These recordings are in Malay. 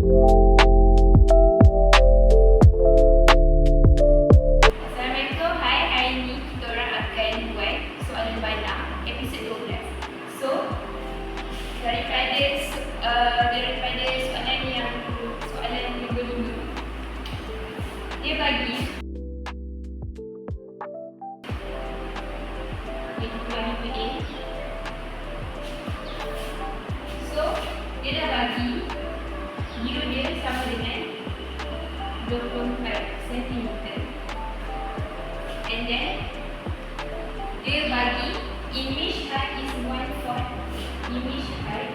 Assalamualaikum, hari ni kita orang akan buat soalan balang episod 12. So, daripada soalan minggu ini, dia bagi So, dia dah bagi view dia sama dengan 24 cm. And then dia bagi image height is 1/4. Image height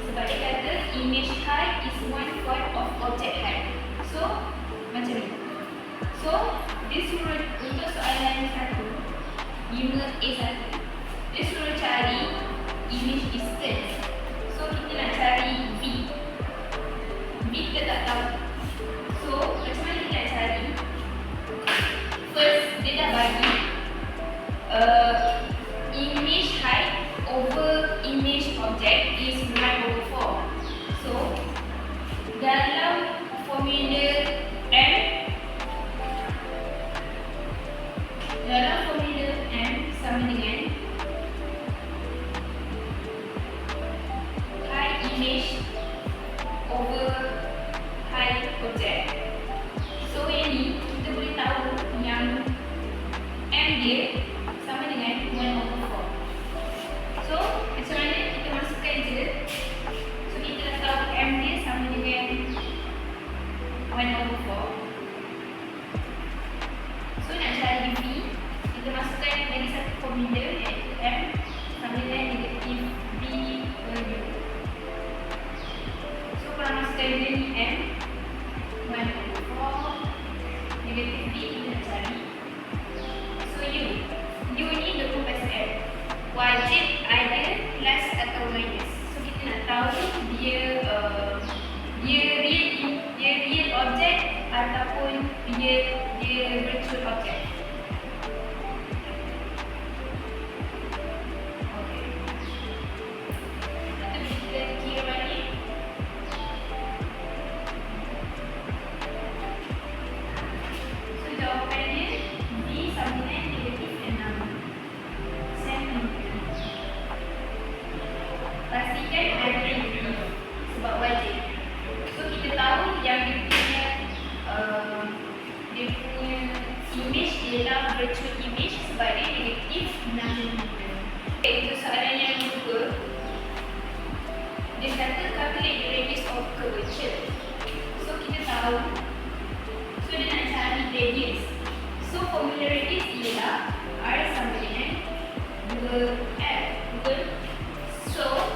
sebab dia kata image height is 1/4 of object height. So macam ni. So dia suruh untuk soalan 5A1, dia suruh cari image distance. So kita nak cari V. Kita tak tahu. So, macam mana kita nak cari? First, dia dah bagi image height over image object is 1/4. So, dalam formula M sama dengan height image over height object. So yang ni kita boleh tahu yang M dia sama dengan 1/4. So macam mana kita masukkan je. So kita dah tahu M dia sama dengan 1/4. So nak cari V, kita masukkan lagi satu formula iaitu M sama dengan negatif V per U. So kalau masukkan dia ni M 1/4 negatif V kita nak cari. So U ni 20%. Wajib ada plus atau minus. So kita nak tahu dia real object ataupun dia virtual object. Okay. Lepas tu kita kira balik. Jawapannya V sama dengan negatif 6 cm. Pastikan ada negatif sebab wajib. So kita tahu yang dia punya image ialah virtual image sebab dia negatif 6 cm. Okay, untuk soalan yang kedua, dia kata calculate the radius of curvature. So kita tahu, so dia nak cari radius. So formula radius ialah R sama dengan 2F, betul? So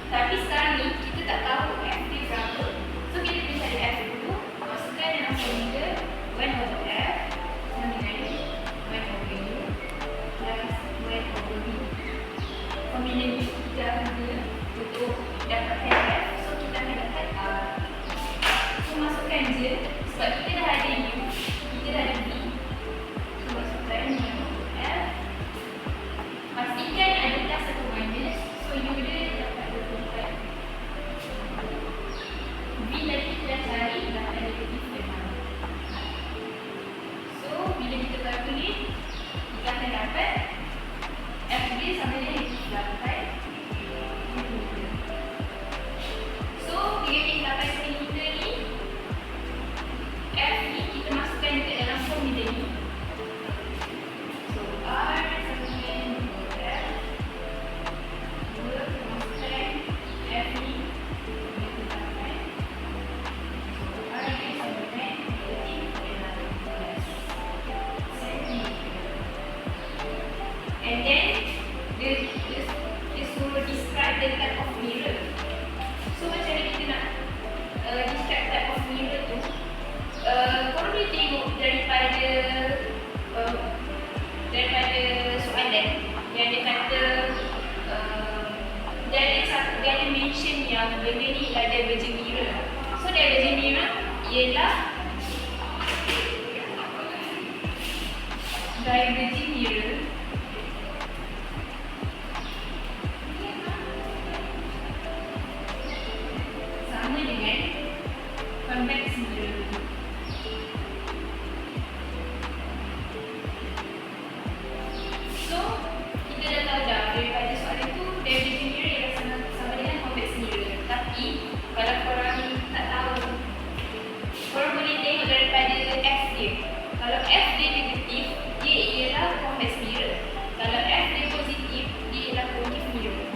tapi sekarang ni kita tak tahu F dia berapa. So kita boleh cari F dulu. Masukkan dalam formula 1/F sama dengan 1/U plus 1/V. Formula ni kita guna untuk dapatkan F. So kita akan dapat R. So masukkan je sebab kita dah ada U, kita dah ada V. So masukkan F. Pastikan ada plus atau minus. So U dia dapat 24. V tadi kita dah cari dapat negatif 6. So bila kita calculate, kita akan dapat F dia sama dengan negatif 8. So bila kita dapat cm ni, F ni kita masukkan dekat dalam formula ni. So R sama dengan 2F. 2 kita masukkan F ni negatif 8. So R ni sama dengan negatif 16 cm. And then dia suruh describe the type of mirror. So macam mana kita nak describe type of mirror tu? Korang boleh tengok daripada soalan yang dia kata dia ada mention yang benda ni ada divergent mirror. So divergent mirror ialah divergent mirror mirror.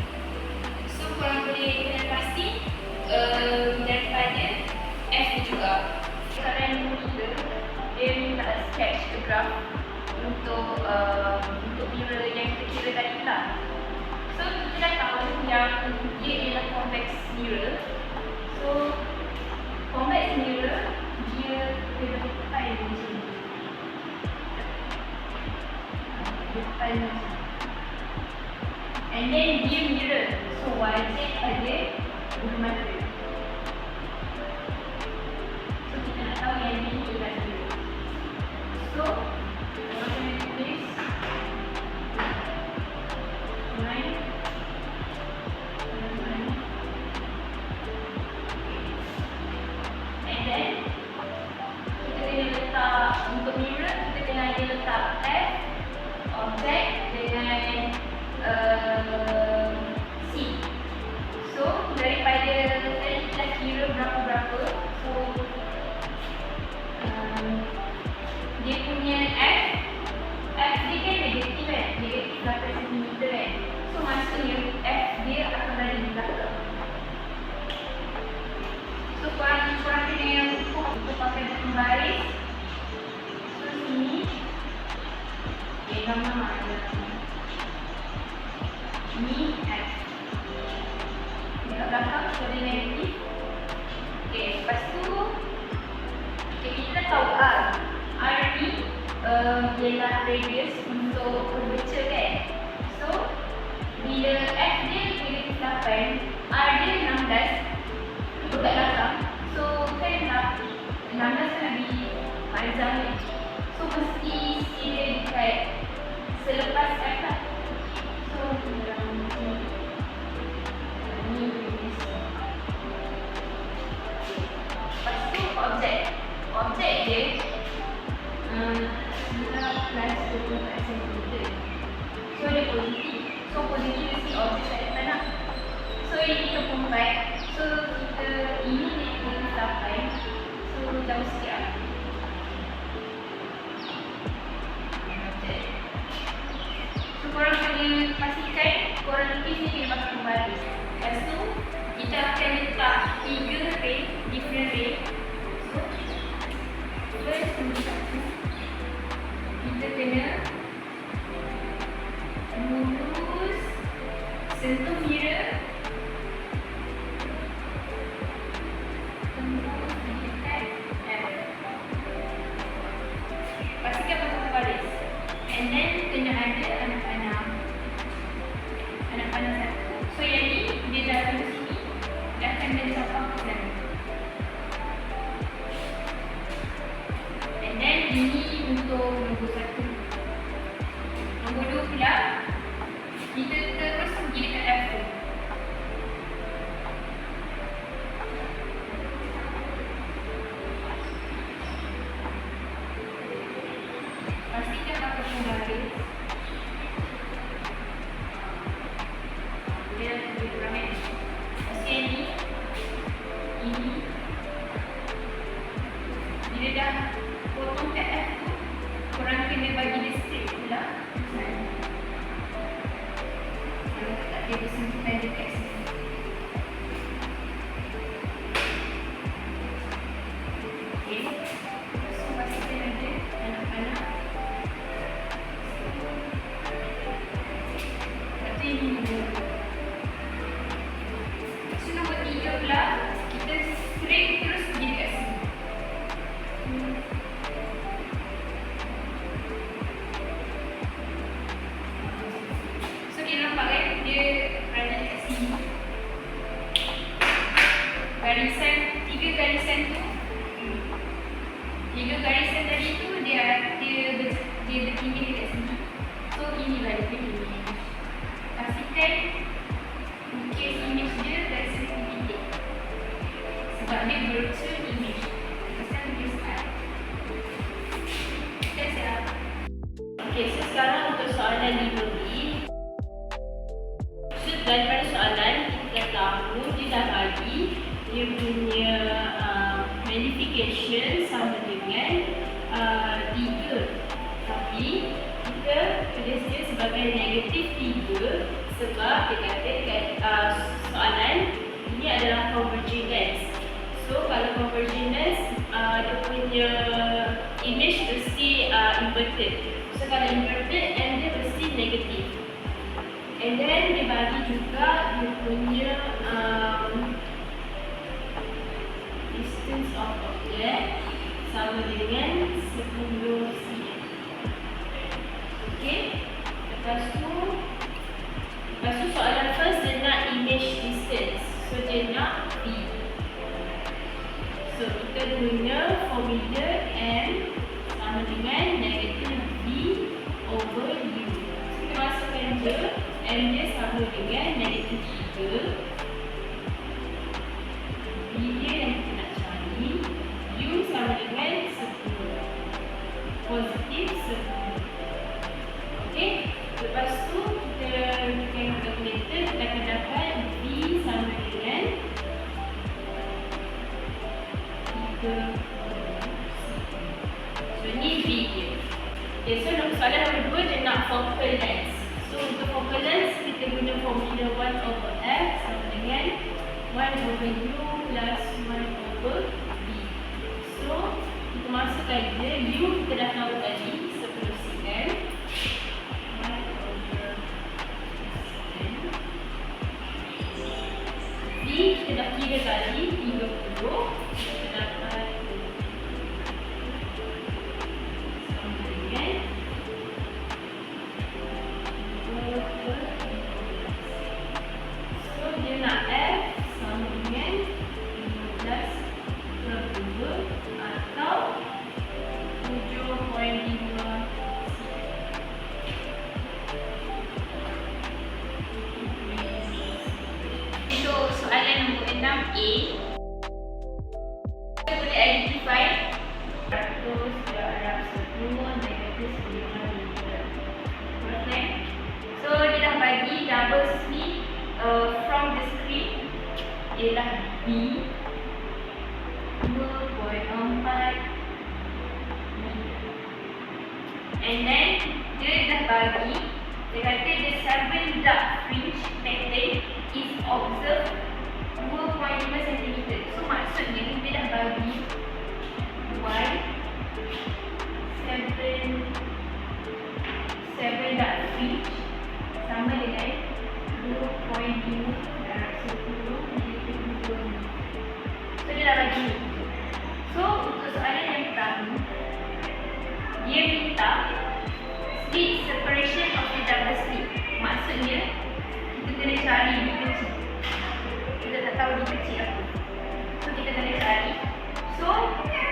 So korang boleh kenal pasti daripada F ni juga. Kalau yang mirror, dia minta sketch the graph untuk mirror yang kita kira tadi lah. So kita dah tahu yang dia ialah convex mirror. So convex mirror dia depan macam ni. Depan macam ni. And then dia mirror. So wajib ada bulu mata. So kita nak tahu yang ni ialah mirror. So kalau saya tulis line. And then kita kena letak untuk mirror, kita kena ada letak F, object dengan C. So daripada tadi kita kira berapa-berapa. So dia punya F dia kan negatif kan, negatif 8 cm kan. So maksudnya F dia akan berada di belakang. So korang kena untuk pakai buku baris. So sini gambar ada ni F. Dekat belakang so dia negatif. Okay, lepas tu kita tahu R ni ialah radius untuk curvature kan. So bila F dia negatif 8, R dia 16 dekat belakang. So kan 16 lebih panjang ni. So mesti C dia dekat selepas F lah. So ni radius. Lepas tu objek dia plus 24 cm. So dia positif. So positif mesti objek kat depan lah. So ini 24. So kita ini negatif 8. So jauh sikit lah. So korang kena pastikan korang lukis ni kena pakai pembaris. Lepas tu kita akan letak 3 ray, different ray. So first kita kena lurus sentuh mirror. Pastikan pakai baris. And then kena ada anak panah satu. So yang ni dia dah dari sini, dia akan mencapai ke sana. And then ini untuk nombor 1. Nombor 2 pula kita terus pergi dekat F tu. Pastikan pakai pembaris. Dia lebih kurang kan. Pasti ini bila dah potong kat F tu, korang kena bagi dia straight pula. Kalau tak dia bersentuhan dekat sini. Okay. So pastikan ada anak-anak. Lepas tu ini nombor 2. So nombor 3 pula, kita straight terus pergi dekat sini. So kita nampak kan, dia berada dekat sini. Garisan, 3 garisan tu, 3 garisan tadi tu dia bertinggi dekat sini. So inilah dia punya image. Pastikan lukis image dia dari segi titik. Sebab dia virtual image. Pastikan lukis art. Okay, siap. Okay, so sekarang untuk soalan 5B. So daripada soalan kita tahu dia dah bagi dia punya magnification sama dengan 3. Tapi kita tulis dia sebagai negatif 3 sebab dia convergence, dia punya image mesti inverted. So kalau inverted, M dia mesti negatif. And then dia bagi juga dia punya distance of object sama dengan 10 cm. Okay. Lepas tu soalan first dia nak image distance. So dia nak V. So kita guna formula M sama dengan negatif V over U. So kita masukkan je M dia sama dengan negatif 3. V dia yang kita nak cari, U sama dengan 10. Positif 10. Okey. Lepas tu kita gunakan kalkulator, kita akan dapat V sama dengan 3. So ni V dia. Okay, so soalan nombor 2 dia nak focal length. So untuk focal length kita guna formula 1 over F sama dengan 1 over U plus 1 over V. So kita masukkan je U kita dah tahu tadi 10 cm. Kita dah kira tadi 30. Kita dapat sama dengan 2. So dia nak F sama dengan 15/2 atau 7.5. Soalan nombor 6A, kita boleh identify 100 darab 10 negatif 5 mm. So dia dah bagi double speed from the script ialah B 2.4 meter. And then dia dah bagi, dia kata the 7 dark fringe pattern is observed 2.5 cm. So maksudnya dia dah bagi Y 7 dark fringe sama dengan 2.5 darab 10 negatif 2. So dia dah bagi ni. So untuk soalan yang pertama, dia minta slit separation of the double slit. Maksudnya kita kena cari di kecil. Kita tak tahu di kecil apa. So kita kena cari. So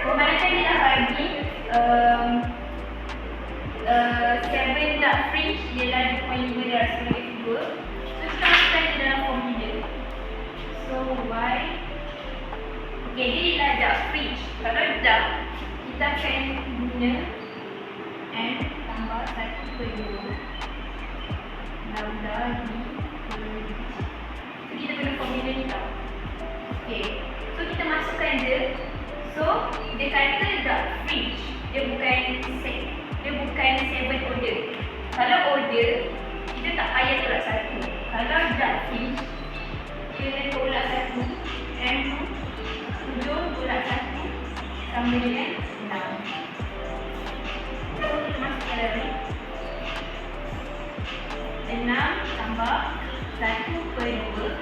pembalasan dia dah bagi 7 dark fringe ialah 2.5 darab 10 negatif 2. So kita masukkan ke dalam formula. So Y, okay, dia ialah dark fringe. Kalau dark, kita akan guna M tambah 1/2 lambda D. So kita guna formula ni tau. Okay, so kita masukkan je. So dia kata dark fringe, dia bukan 7 order. Kalau order, kita tak payah tolak 1. Kalau dark fringe, kita tolak 1. M 7 tolak 1 sama dengan 6. So kita masukkan lagi 6 tambah 1/2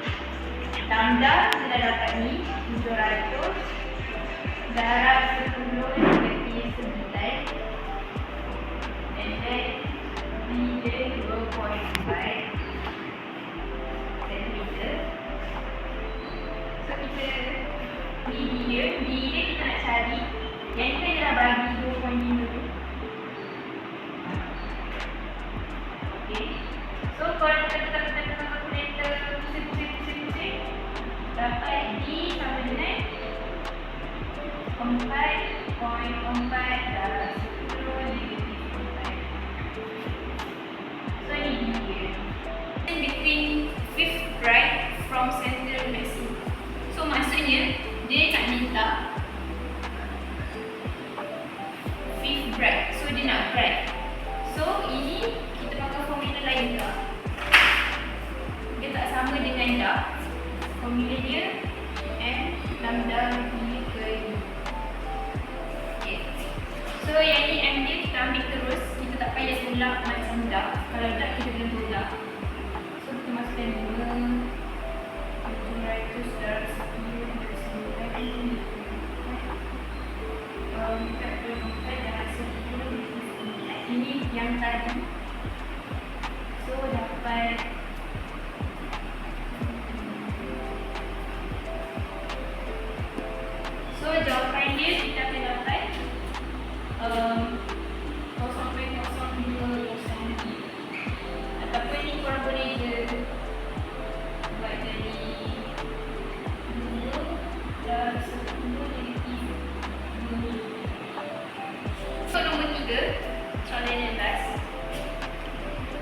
lambda kita dah dapat ni 700 darab 10 negatif 9. And then B dia 2.5 cm. So kita B dia kita nak cari. Yang kita dah bagi 2.5 tu. Okay. So kalau kita kalkulator pusing dapat D sama dengan 4.4 darab 10 negatif 4. So ni D dia. In between fifth right from center maximum. So maksudnya dia nak minta fifth bright. So dia nak bright. So ini kita pakai formula lain tak? Dia tak sama dengan dark. Formula dia M lambda D ke So yang ni M dia kita ambil terus, kita tak payah tolak macam dah. Kalau dah kita kena tolak. So kita masukkan 700 darab 10 darab 9. Kita perlukan darab 10. Ini yang tadi. So dapat jawapan dia kita akan dapat 0.002 ataupun ni korang boleh je buat jadi 2 dan 10 negatif 2. So nombor 3, soalan yang last.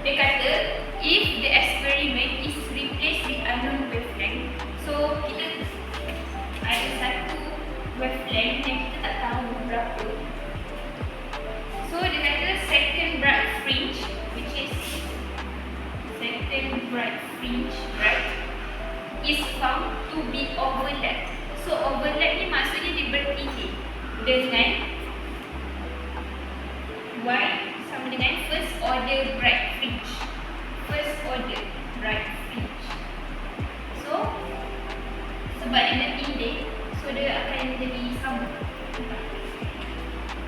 Dia kata if the experiment is replaced with unknown wavelength. So kita ada satu wavelength yang kita tak tahu berapa. So dia kata second bright fringe, which is second bright fringe, right, is found to be overlapped. So overlap ni maksudnya dia bertitik dengan Y sama dengan first order bright fringe. First order bright fringe. So sebab dia nak tindih, so dia akan jadi sama.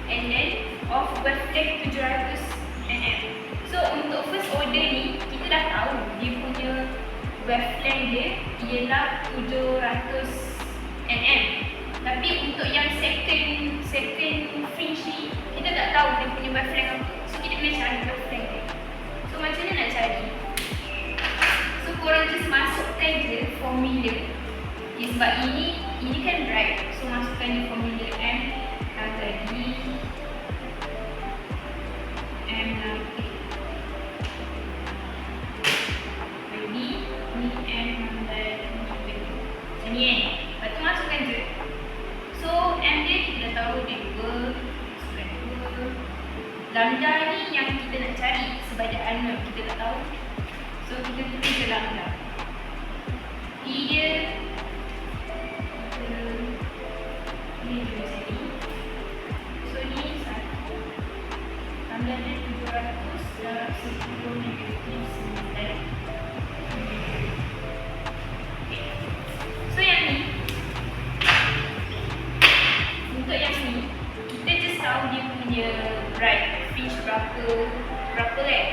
And then of wavelength 700 nm. So untuk first order ni kita dah tahu dia punya wavelength dia ialah 700 nm. Tapi untuk yang second fringe ni kita tak tahu dia punya wavelength apa. So kita kena cari wavelength dia. So macam mana nak cari? So korang just masukkan je formula. Sebab ini kan bright. So masukkan je formula M yang tadi. M nanti. Jadi ni M dan macam ni kan. Lepas tu masukkan je. So M dia kita dah tahu dia 2. Masukkan 2. Lambda ni yang kita nak cari sebab dia unknown kita tak tahu. So kita tulis je lambda. P dia ni juga sini. So ni 1. Lambda dia 700 darab 10 negatif 9. So yang ni, untuk yang ni kita just tahu dia punya bright fringe berapa kan.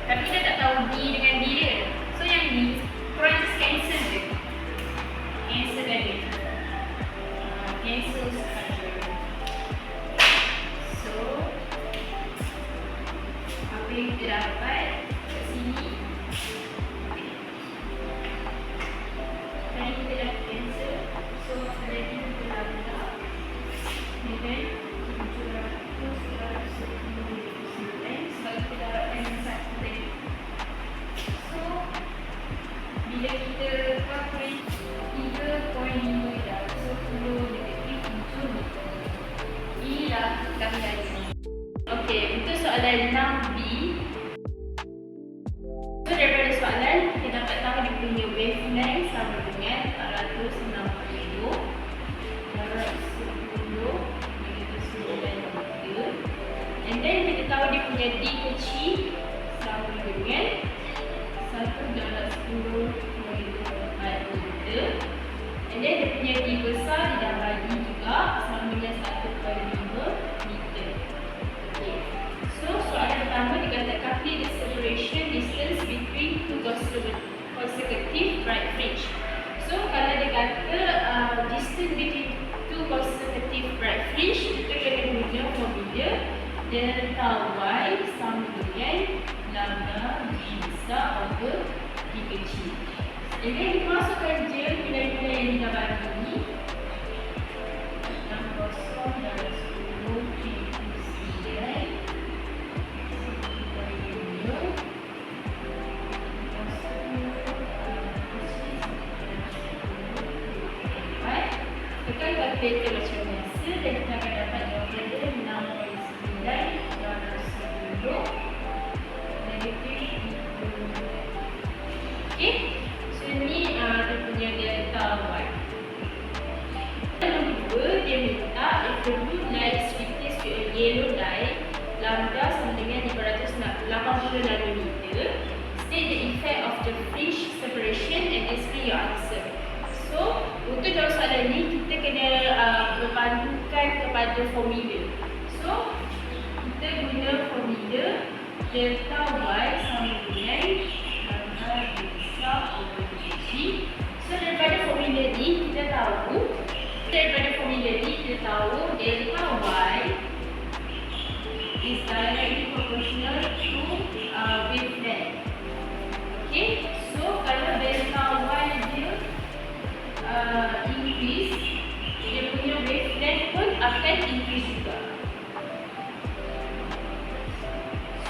Tapi kita tak tahu D dengan D dia. So yang ni korang just cancel je. Cancelkan dia. Cancel sahaja. So apa yang kita dapat kat sini, tadi kita dah cancel. So tadi kita lambda dengan 700 darab 10 sebab kita dapatkan yang satu tadi. So bila kita calculate 3.5 dah, so 10 negatif 7. Inilah lambda ni. Okey, untuk soalan 6B. So daripada soalan kita dapat tahu dia punya wavelength sama dengan 460 darab 10 negatif 9. And then kita tahu dia punya D kecil sama dengan 1 darab 10 negatif 4. And then dia punya D besar dia dah bagi juga sama dengan 1/5 meter. Okay. So soalan pertama dia kata calculate the separation distance between two consecutive bright fringe. So kalau dia kata distance between two consecutive bright fringe, kita kena guna formula delta Y sama dengan lambda D besar over D kecil. And then kita masukkan je nilai-nilai yang kita bagi ni. 60 darab 10 negatif 9. Tekan kalkulator macam biasa dan kita akan dapat jawapan dia 6.9 darab 10 negatif 2. Okay, so ni dia punya delta Y. Yang kedua, dia minta if the blue light is replaced with a yellow light 40 nanometer. State the effect of the fringe separation and explain your answer. So, untuk jawab soalan ni, kita kena berpandukan kepada formula. So, kita guna formula delta Y sama dengan lambda besar over G. So, daripada formula ni, kita tahu delta Y is directly proportional to wavelength. Okay, so kalau delta Y dia increase, dia punya wavelength pun akan increase juga.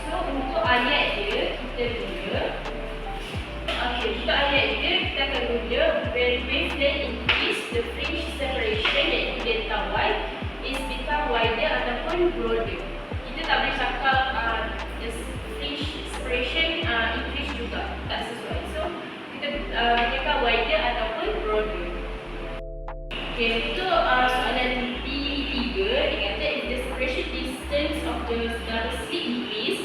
So untuk ayat dia kita guna, untuk ayat dia kita akan guna when wavelength increase, the fringe separation iaitu delta Y is become wider ataupun broader. Kita tak boleh cakap the fringe separation increase juga, tak sesuai. So kita cakap wider ataupun broader. Okay, untuk soalan T3 dia kata if the separation distance of the double slit increase,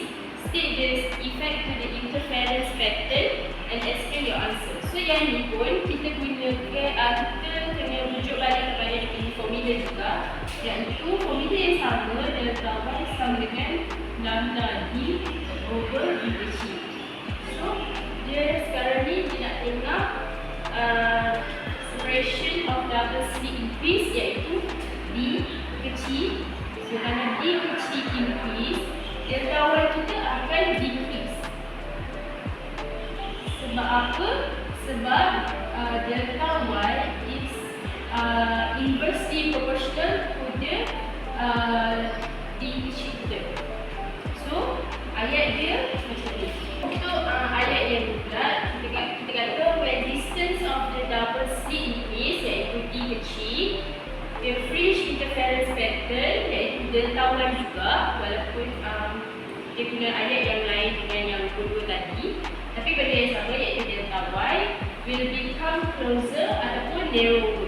state the effect to the interference pattern and explain your answer. So yang ni pun kita gunakan, kita kena rujuk balik kepada ini formula juga, iaitu formula yang sama delta Y sama dengan lambda D over D. So dia sekarang ni dia nak tengok separation of double slit increase iaitu D kecil. So kerana D kecil increase, delta Y kita akan decrease. Sebab apa? Sebab delta Y is inversely proportional to the D kecil kita. So ayat dia macam ni. Untuk ayat yang bulat, kita kata when distance of the double slit increase iaitu D kecil, the fringe interference pattern iaitu delta Y juga, walaupun dia guna ayat yang lain dengan yang kedua tadi, tapi benda yang sama iaitu delta Y will become closer ataupun narrower.